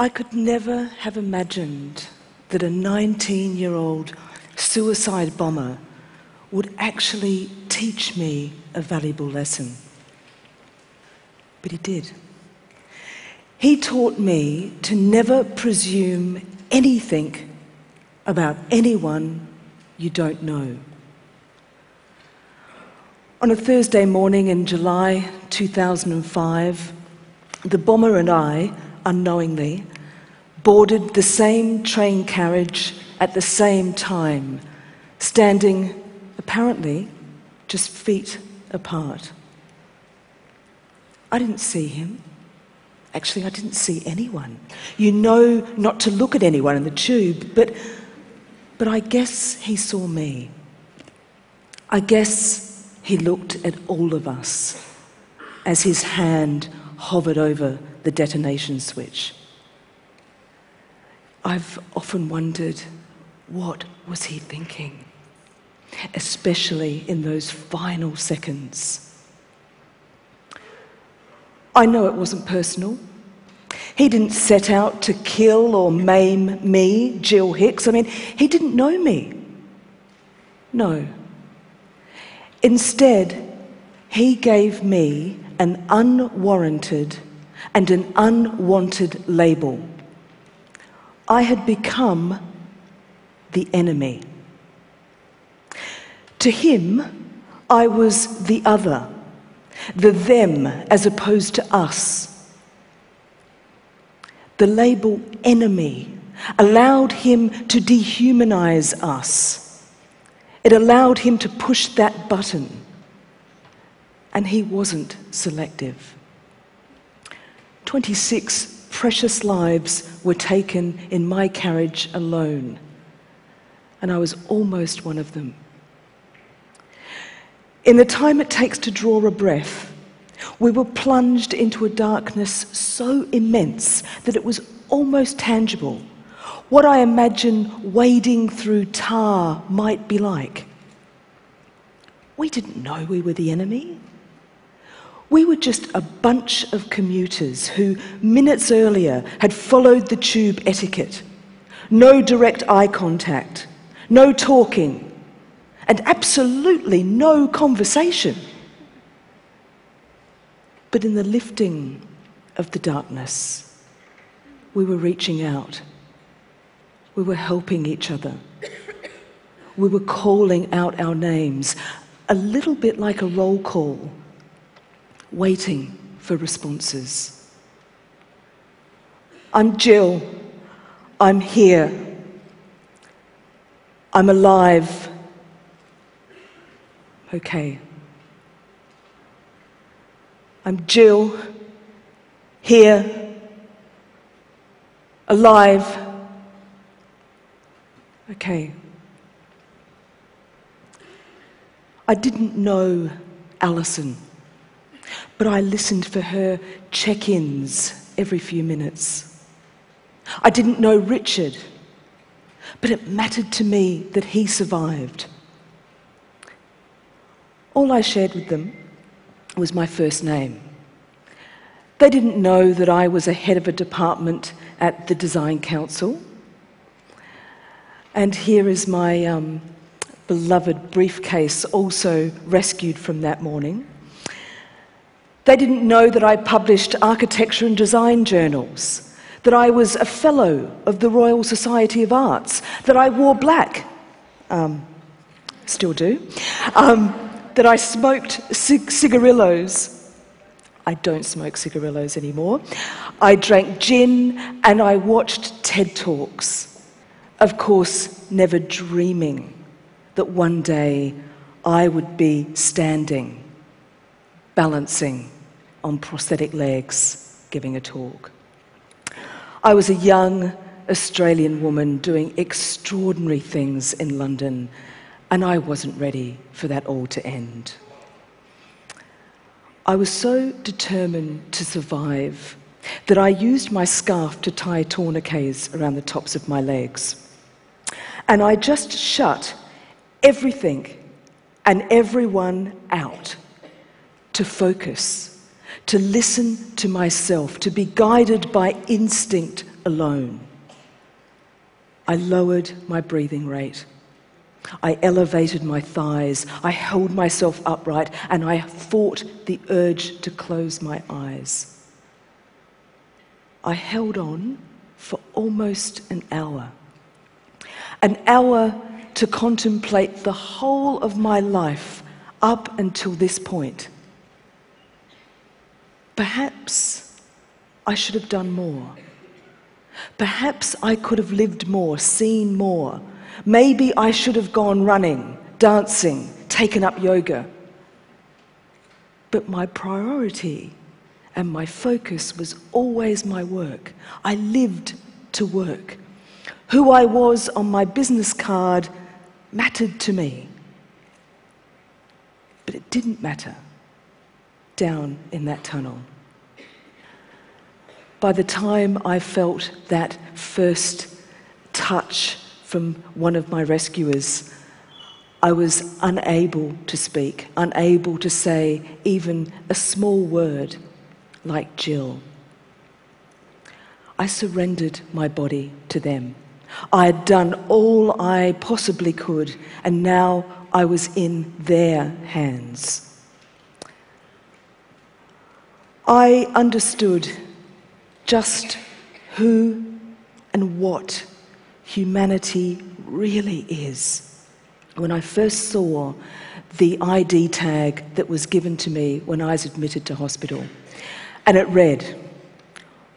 I could never have imagined that a 19-year-old suicide bomber would actually teach me a valuable lesson. But he did. He taught me to never presume anything about anyone you don't know. On a Thursday morning in July 2005, the bomber and I, unknowingly, boarded the same train carriage at the same time, standing, apparently, just feet apart. I didn't see him. Actually, I didn't see anyone. You know not to look at anyone in the tube, but I guess he saw me. I guess he looked at all of us as his hand hovered over the detonation switch. I've often wondered, what was he thinking? Especially in those final seconds. I know it wasn't personal. He didn't set out to kill or maim me, Jill Hicks. I mean, he didn't know me. No. Instead, he gave me an unwarranted and an unwanted label. I had become the enemy. To him, I was the other, the them as opposed to us. The label enemy allowed him to dehumanize us. It allowed him to push that button. And he wasn't selective. 26 precious lives were taken in my carriage alone, and I was almost one of them. In the time it takes to draw a breath, we were plunged into a darkness so immense that it was almost tangible. What I imagine wading through tar might be like. We didn't know we were the enemy. We were just a bunch of commuters who, minutes earlier, had followed the tube etiquette. No direct eye contact, no talking, and absolutely no conversation. But in the lifting of the darkness, we were reaching out. We were helping each other. We were calling out our names, a little bit like a roll call, waiting for responses. I'm Jill. I'm here. I'm alive. Okay. I'm Jill. Here. Alive. Okay. I didn't know Alison, but I listened for her check-ins every few minutes. I didn't know Richard, but it mattered to me that he survived. All I shared with them was my first name. They didn't know that I was a head of a department at the Design Council. And here is my beloved briefcase, also rescued from that morning. They didn't know that I published architecture and design journals, that I was a fellow of the Royal Society of Arts, that I wore black, still do, that I smoked cigarillos. I don't smoke cigarillos anymore. I drank gin and I watched TED Talks. Of course, never dreaming that one day I would be standing, balancing on prosthetic legs, giving a talk. I was a young Australian woman doing extraordinary things in London, and I wasn't ready for that all to end. I was so determined to survive that I used my scarf to tie tourniquets around the tops of my legs. And I just shut everything and everyone out to focus, to listen to myself, to be guided by instinct alone. I lowered my breathing rate. I elevated my thighs. I held myself upright, and I fought the urge to close my eyes. I held on for almost an hour to contemplate the whole of my life up until this point. Perhaps I should have done more. Perhaps I could have lived more, seen more. Maybe I should have gone running, dancing, taken up yoga. But my priority and my focus was always my work. I lived to work. Who I was on my business card mattered to me. But it didn't matter down in that tunnel. By the time I felt that first touch from one of my rescuers, I was unable to speak, unable to say even a small word like Jill. I surrendered my body to them. I had done all I possibly could, and now I was in their hands. I understood just who and what humanity really is when I first saw the ID tag that was given to me when I was admitted to hospital. And it read,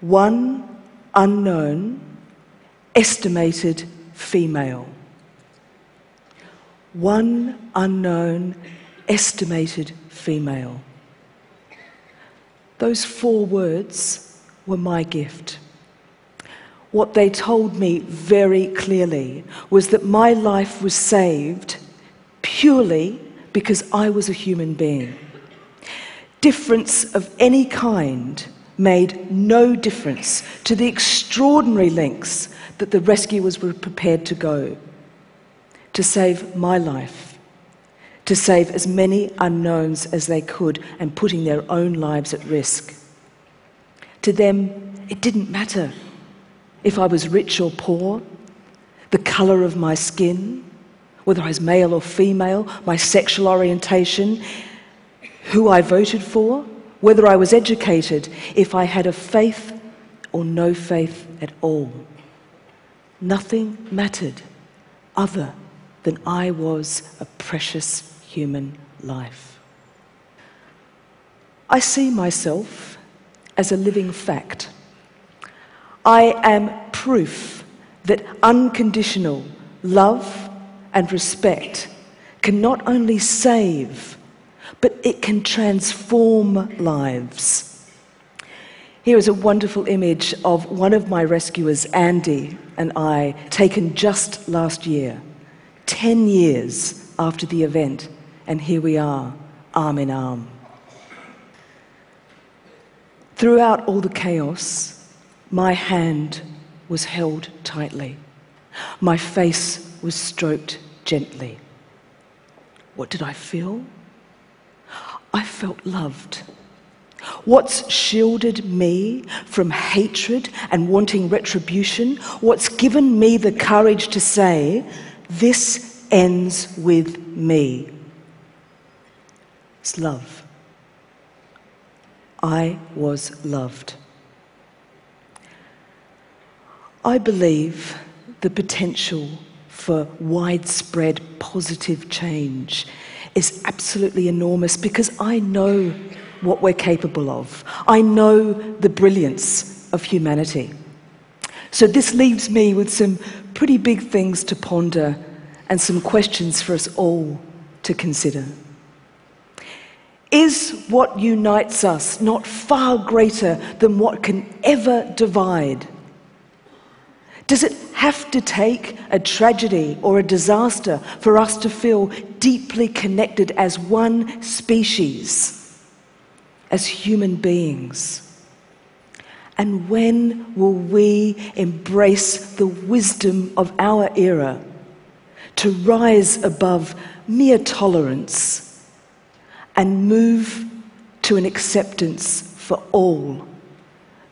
"One unknown, estimated female." One unknown, estimated female. Those 4 words were my gift. What they told me very clearly was that my life was saved purely because I was a human being. Difference of any kind made no difference to the extraordinary lengths that the rescuers were prepared to go to save my life, to save as many unknowns as they could, and putting their own lives at risk. To them, it didn't matter if I was rich or poor, the colour of my skin, whether I was male or female, my sexual orientation, who I voted for, whether I was educated, if I had a faith or no faith at all. Nothing mattered other than I was a precious human life. I see myself as a living fact. I am proof that unconditional love and respect can not only save, but it can transform lives. Here is a wonderful image of one of my rescuers, Andy, and I, taken just last year, 10 years after the event, and here we are, arm in arm. Throughout all the chaos, my hand was held tightly. My face was stroked gently. What did I feel? I felt loved. What's shielded me from hatred and wanting retribution, what's given me the courage to say, this ends with me, it's love. I was loved. I believe the potential for widespread positive change is absolutely enormous because I know what we're capable of. I know the brilliance of humanity. So this leaves me with some pretty big things to ponder and some questions for us all to consider. Is what unites us not far greater than what can ever divide? Does it have to take a tragedy or a disaster for us to feel deeply connected as one species, as human beings? And when will we embrace the wisdom of our era to rise above mere tolerance and move to an acceptance for all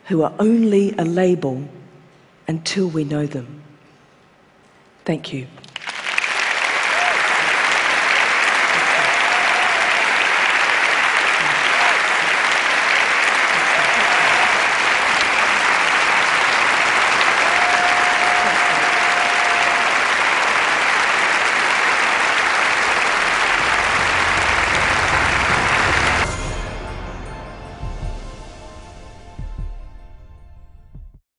who are only a label until we know them. Thank you.